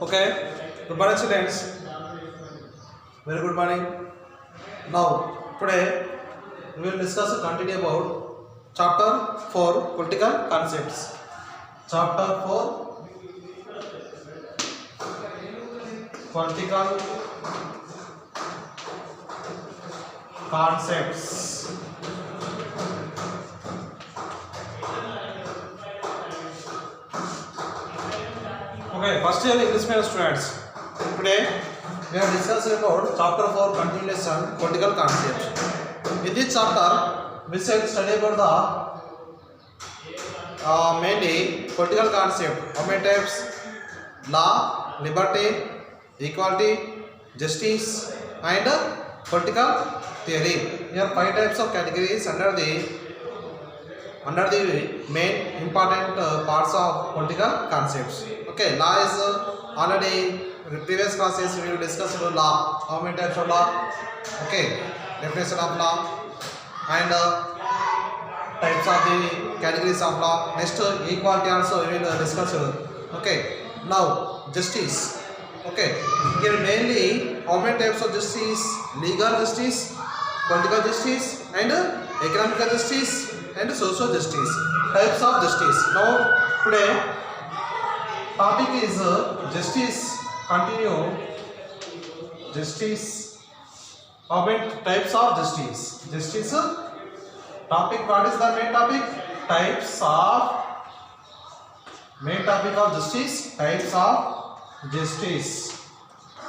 Okay, good morning, students. Very good morning. Now, today we will discuss and continue about chapter 4 political concepts. Chapter 4 political concepts. Okay, first year English medium students. Today we are discussing about chapter 4 continuation political concepts. In this chapter, we shall study about the mainly political concept. How many types? Law, liberty, equality, justice, and political theory. Here 5 types of categories under the main important parts of political concepts. Okay, law is already in previous classes we will discuss about law. How many types of law? Okay, definition of law and types of the categories of law. Next, equality also we will discuss. Okay, now justice. Okay, here mainly how many types of justice? Legal justice, political justice, and economical justice, and social justice. Types of justice. Now today topic is justice. Continue. Justice. How many types of justice? Justice topic. What is the main topic? Types of main topic of justice. Types of justice.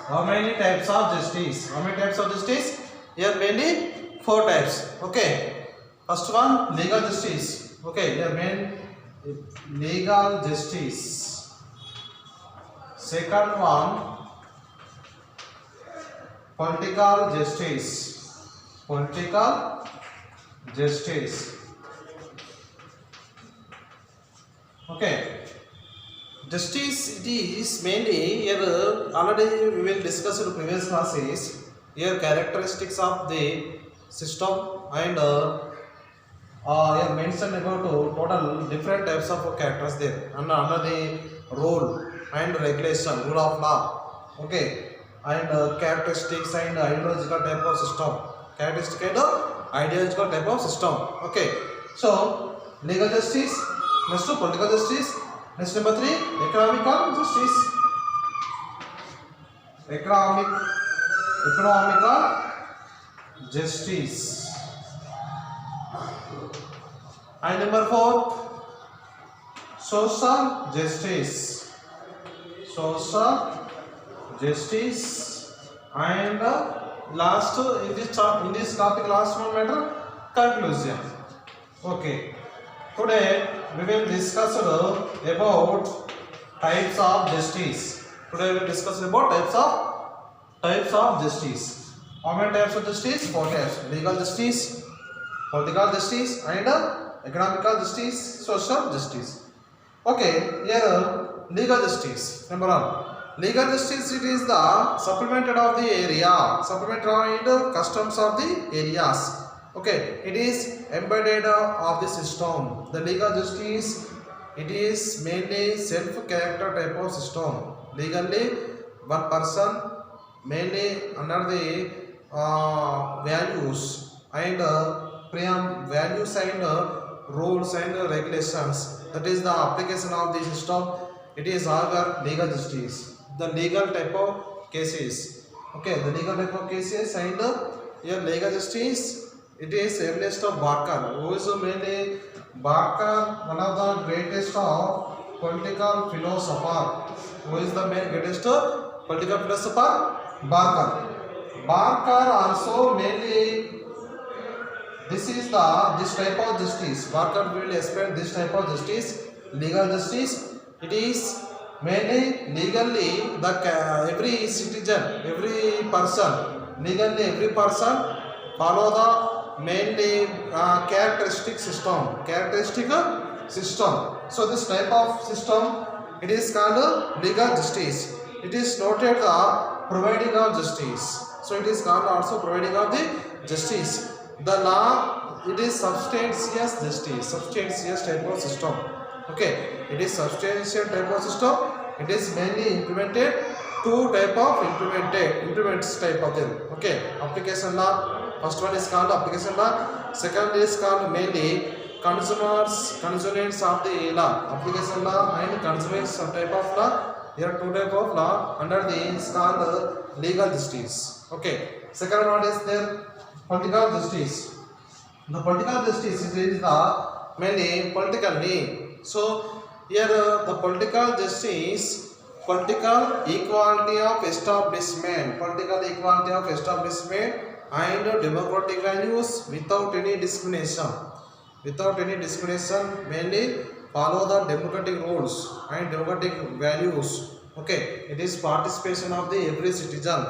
How many types of justice? How many types of justice? Here mainly 4 types. Okay. First one, legal justice. Okay. Here main legal justice. Second one, political justice. Political justice. Okay. Justice it is mainly here already we will discuss in previous classes. Here characteristics of the system and here mentioned about total different types of characters there and under the role and regulation, rule of law. Okay, and characteristics and ideological type of system. Characteristic and ideological type of system. Okay, so legal justice, next to political justice, next number 3 economical justice. Economical justice. And number 4 social justice. Social justice. And last in this topic last one matter conclusion. Okay, today we will discuss about types of justice. Today we will discuss about types of justice. How many types of justice? 4 types. Legal justice, political justice, and economical justice, social justice. Okay, here legal justice. Number 1, legal justice it is the supplemented of the area, supplemented customs of the areas. Okay, it is embedded of the system. The legal justice it is mainly self-character type of system. Legally, one person mainly under the values and values and rules and regulations. That is the application of the system. It is our legal justice. The legal type of cases. Okay, the legal type of cases and your legal justice. It is evidence of Barker. Who is mainly Barker, one of the greatest of political philosopher. Who is the main greatest political philosopher? Barker. Barker also mainly this type of justice. Barker will explain this type of justice, legal justice. It is mainly legally every citizen, every person follow the mainly characteristic system. So this type of system it is called legal justice. It is noted the providing of justice. So it is called also providing of the justice. The law it is substantious justice, substantious type of system. Okay, it is substantial type of system. It is mainly implemented two type of implements type of them. Okay, application law. First one is called application law. Second is called mainly consonants of the law. Application law and consonants type of law. There are two type of law under the is called legal justice. Okay. Second one is there political justice. The political justice is the mainly politically. So here the political justice, political equality of establishment, and democratic values without any discrimination. Mainly follow the democratic rules and democratic values. Okay, it is participation of the every citizen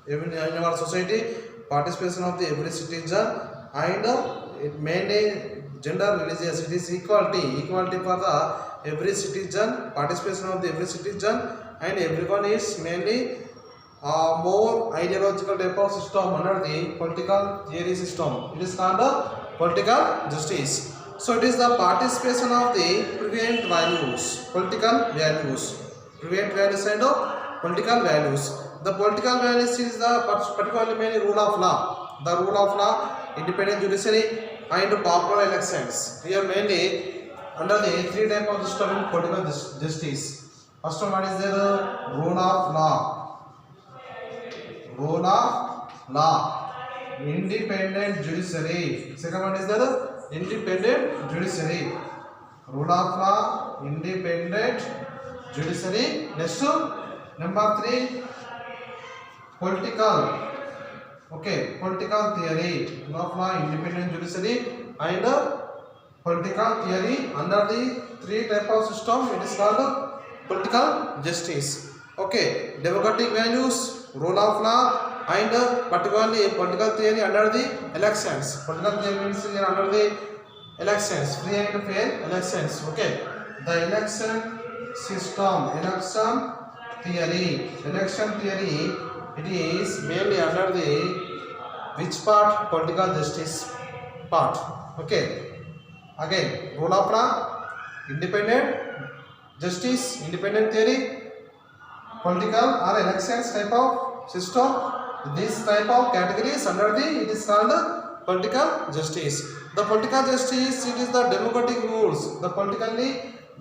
in our society, participation of the every citizen, and it mainly gender religious, it is equality for the every citizen, participation of the every citizen, and everyone is mainly more ideological type of system under the political theory system. It is called the political justice. So it is the participation of the prevailing values, political values, and political values. The political values is the particularly mainly rule of law. The rule of law, independent judiciary, and popular elections. Here mainly under the three type of system in political justice. First one is the rule of law, independent judiciary. Second one is the independent judiciary. Rule of law, independent judiciary. Next number 3, political. Okay, political theory. Rule of law, independent judiciary, and political theory. Under the three type of system, it is called political justice. Okay, democratic values, rule of law, and particularly political theory under the elections. Political theory means under the elections, free and fair elections. Okay, the election system, election theory, it is mainly under the which part? Political justice part. Okay, again rule of law, independent justice, independent theory, political or elections type of system. This type of categories under the it is called political justice. The political justice, it is the democratic rules. The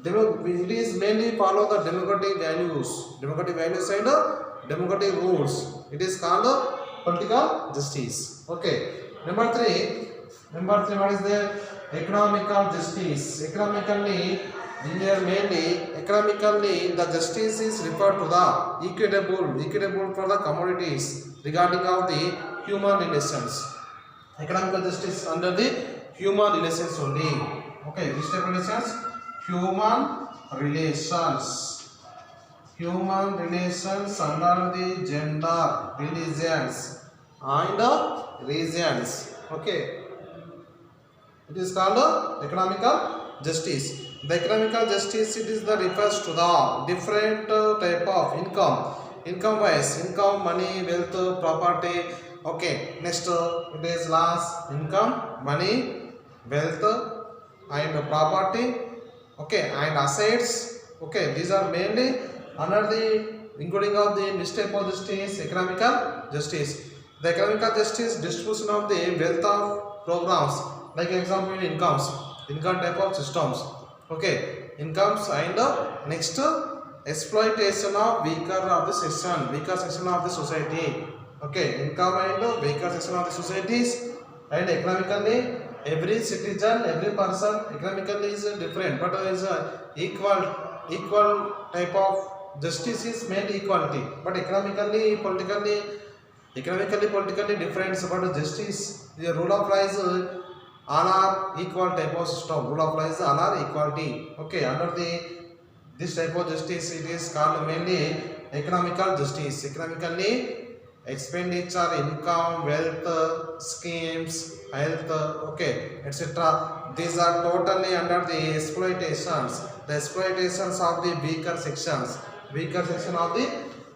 it is mainly follow the democratic values and democratic rules. It is called political justice. Okay. Number 3, what is the economical justice? Economically, the justice is referred to the equitable for the commodities regarding of the human relations. Economical justice under the human relations only. Okay, which type of relations? Human relations under the gender, religions, and regions. Okay, it is called economical justice. The economical justice, it is the refers to the different type of income wise, money, wealth, property. Okay, next it is last income, money, wealth, and property. Okay, and assets. Okay, these are mainly under the including of the which type of justice? Economical justice. The economical justice, distribution of the wealth of programs, like example income type of systems. Okay, incomes, and next exploitation of weaker section of the society. Okay, income and weaker section of the societies, and economically every citizen, every person economically is different, but is equal type of justice is made equality, but economically politically different. But justice, the rule of law is all are equal type of system. Rule of law is all are equality. Okay, under this type of justice, it is called mainly economical justice. Economically, expenditure, income, wealth, schemes, health, okay, etc. These are totally under the exploitations. The exploitations of the weaker section of the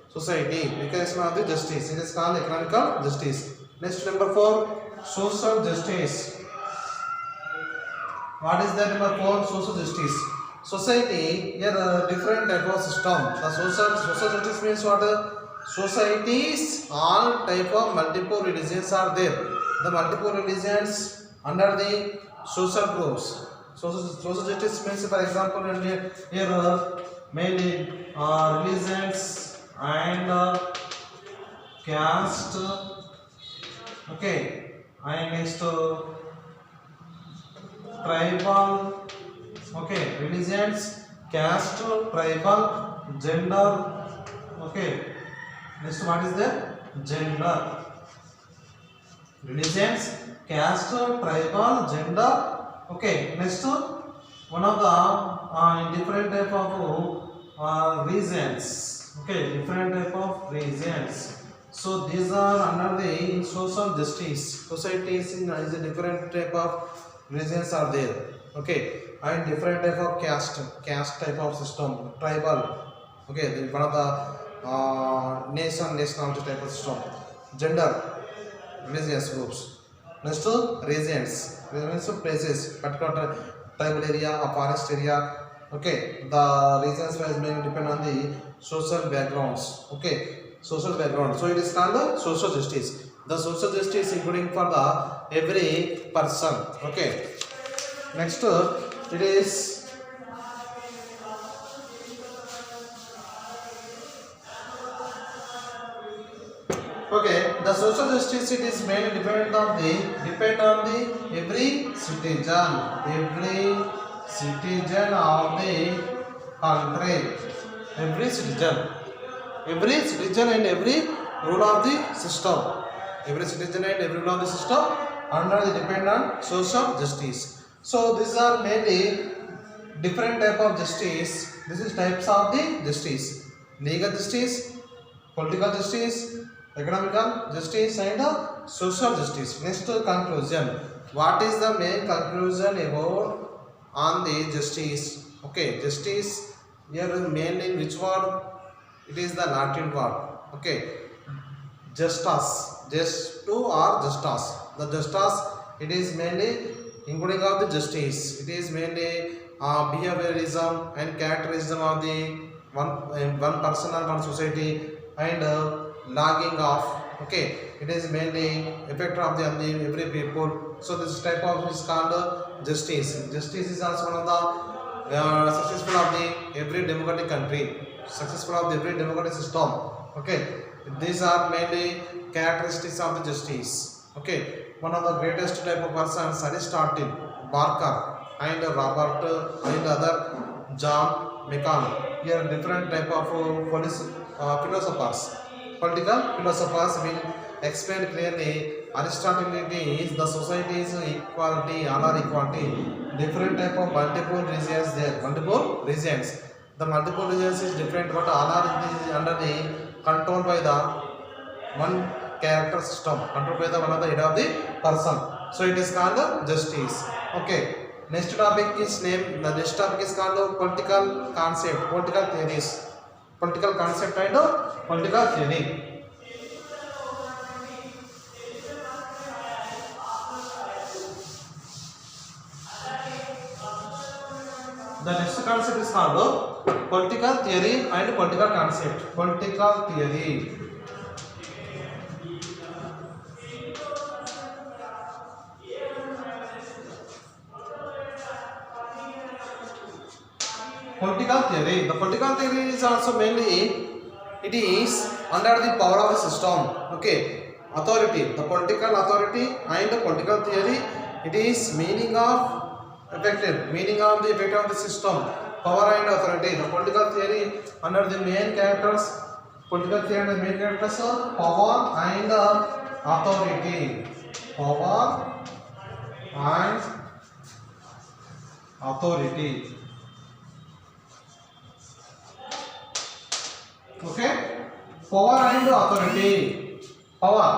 society, weaker section of the justice. It is called economical justice. Next, number 4, social justice. What is that? Number 4, social justice. society here different type of system. The social justice means what? Societies, all type of multiple religions are there. The multiple religions under the social groups. Social justice means, for example, here mainly religions and caste. Okay, and next tribal. Okay, religions, caste, tribal, gender. Okay, next what is there? Gender. Religions, caste, tribal, gender. Okay, next one of the different type of reasons. Okay, different type of reasons. So these are under the social justice. Societies is a different type of reasons are there. Okay, and different type of caste type of system, tribal. Okay, one of the nationality type of system. Gender, religious groups. Next to regions of places, particular tribal area or forest area. Okay, the regions wise may depend on the social backgrounds. Okay, social background. So it is called the social justice. The social justice including for the every person. Okay. Next, it is okay. The social justice it is mainly depend on the every citizen of the country, every citizen and every rule of the system, under the depend on social justice. So these are mainly different type of justice. This is types of the justice: legal justice, political justice, economical justice, and social justice. Next conclusion. What is the main conclusion about on the justice? Okay, justice here mainly in which word? It is the Latin word. Okay, justus, just to or justus. The justus it is mainly including of the justice. It is mainly behaviorism and characterism of the one person or one society and logging off. Okay, it is mainly effect of the every people. So this type of is called justice. Justice is also one of the successful of the every democratic country, successful of the every democratic system. Okay, these are mainly characteristics of the justice. Okay, one of the greatest type of persons Aristotle, Barker, and Robert and other John McConnell. Here different type of philosophers, political philosophers will explain clearly. Aristotle is the society is equality, all are equality. Different type of multiple regions there, multiple regions. The multiple regions is different, but all are under the control by the one character system, controlled by the one of the head of the person. So it is called justice. Okay. Next topic is name. The next topic is called political concept, political theories, political concept and political theory. The next concept is called political theory and political concept. Political theory. Political theory. The political theory is also mainly it is under the power of the system. Okay, authority. The political authority and the political theory. It is meaning of effective, meaning of the effect of the system, power and authority. The political theory under the main characters. Political theory and the main characters are power and authority. Power and authority. Okay, power and authority. Power.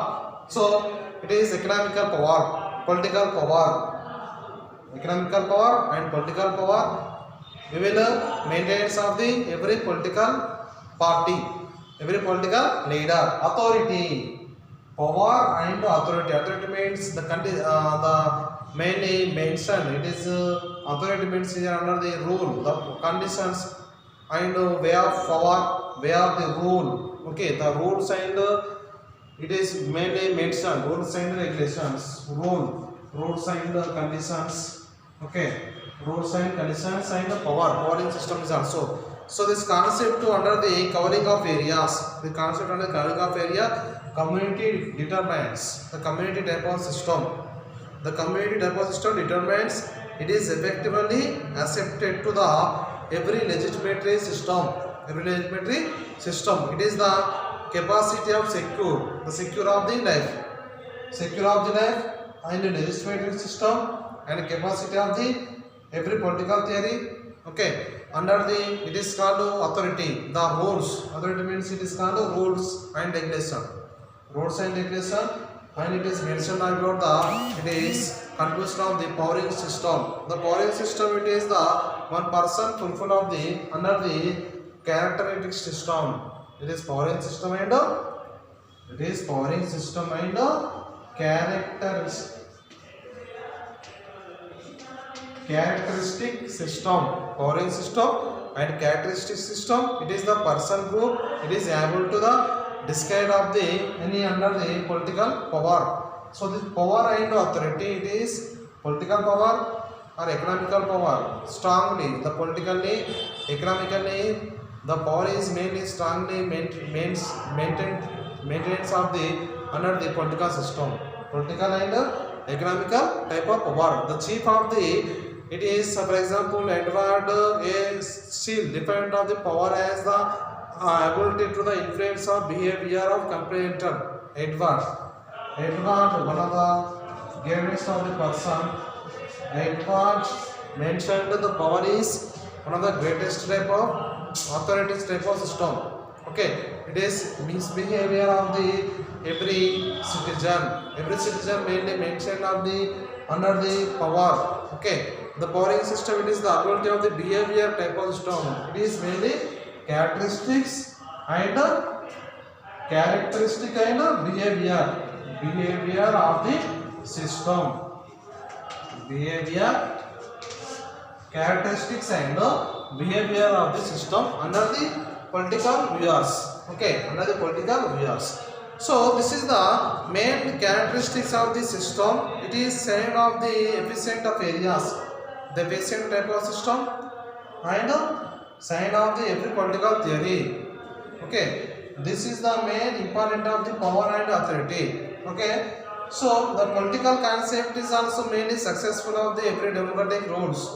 So it is economical power, political power. Economical power and political power. We will maintenance of the every political party, every political leader. Authority, power and authority. Authority means the country, the mainly mentioned. It is authority means here under the rule, the conditions and way of power, way of the rule. Okay, the rules and it is mainly mentioned rules and regulations, rules and conditions. Okay, rules and conditions and powering system is also. So this concept to under the covering of areas, the concept under covering of area, community determines the community type of system. The community type of system determines it is effectively accepted to the every legitimatory system. Every legitimatory system. It is the capacity of the secure of the life and the legislative system and capacity of the every political theory. Okay, under the it is called authority, the rules. Authority means it is called rules and regulation, and it is mentioned about the it is conclusion of the powering system. The powering system, it is the one person fulfill of the under the characteristic system. It is powering system and characteristic system. Powering system and characteristic system. It is the person group. It is able to the describe of the any under the political power. So this power and authority, it is political power or economical power. Strongly the politically, economically, the power is mainly strongly maintenance of the under the political system, political and economical type of power. The chief of the it is for example Edward A. Steele defined of the power as the ability to the influence of behavior of competitor. Edward, one of the greatest of the person. Edward mentioned the power is one of the greatest type of authorities type of system. Okay, it is misbehavior of the every citizen. Every citizen mainly mentioned of the under the power. Okay, the powering system, it is the ability of the behavior type of system. It is mainly characteristics and behavior of the system. Behavior, characteristics and behavior of the system under the political views. Okay, under the political views. So this is the main characteristics of the system. It is sign of the efficient of areas, the efficient type of system, and sign of the every political theory. Okay, this is the main important of the power and authority. Okay, so the political concept is also mainly successful of the every democratic rules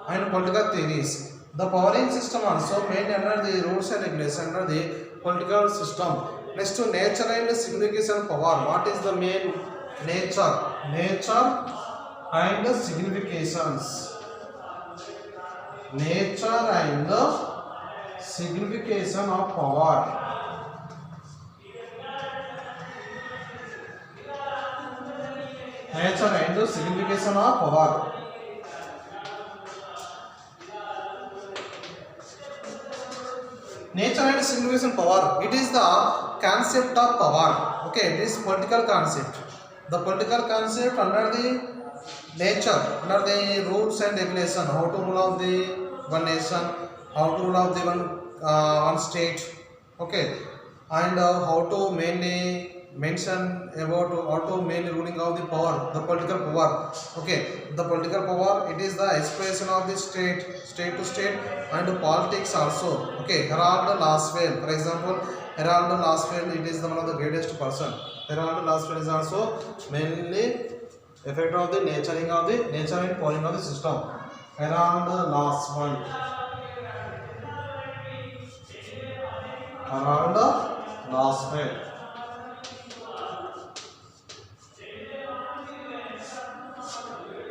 and political theories. The powering system also mainly under the rules and regulations under the political system. Next to nature and signification power. What is the main nature? Nature and significations. Nature and signification of power. Nature and signification of power. Nature and signification power. It is the concept of power. Okay, it is political concept. The political concept under the nature, under the rules and regulation, how to rule of the one nation, how to rule of the one state. Okay, and how to mainly mention about how to mainly ruling of the power, the political power. Okay, the political power, it is the expression of the state to state and politics also. Okay, Harold Laswell, for example, Harold Laswell, it is the one of the greatest person. Harold Laswell is also mainly effect of the nature and powering of the system. Harold Laswell. Harold Laswell.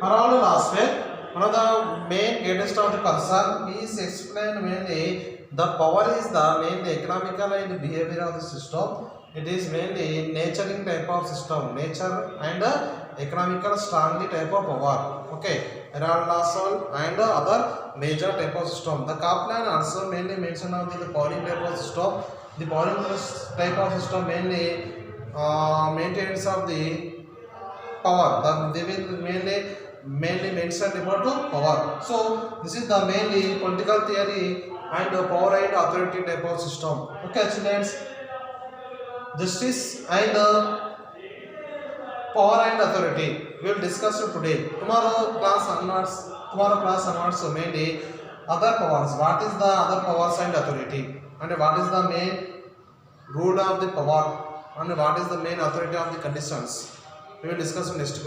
Harold Laswell, one of the main greatest of the person, he is explained mainly the power is the mainly economical and behavior of the system. It is mainly nurturing type of system, nature and economical strongly type of power. Okay, Harold Laswell and other major type of system. The Kaplan also mainly mention of the powering type of system. The powering type of system mainly maintenance of the power. They will mainly mainly mentioned about power. So this is the mainly political theory and power and authority type of system. Okay, children, justice and power and authority we will discuss it today. Tomorrow class onwards so mainly other powers. What is the other powers and authority, and what is the main rule of the power, and what is the main authority of the conditions? We will discuss in next.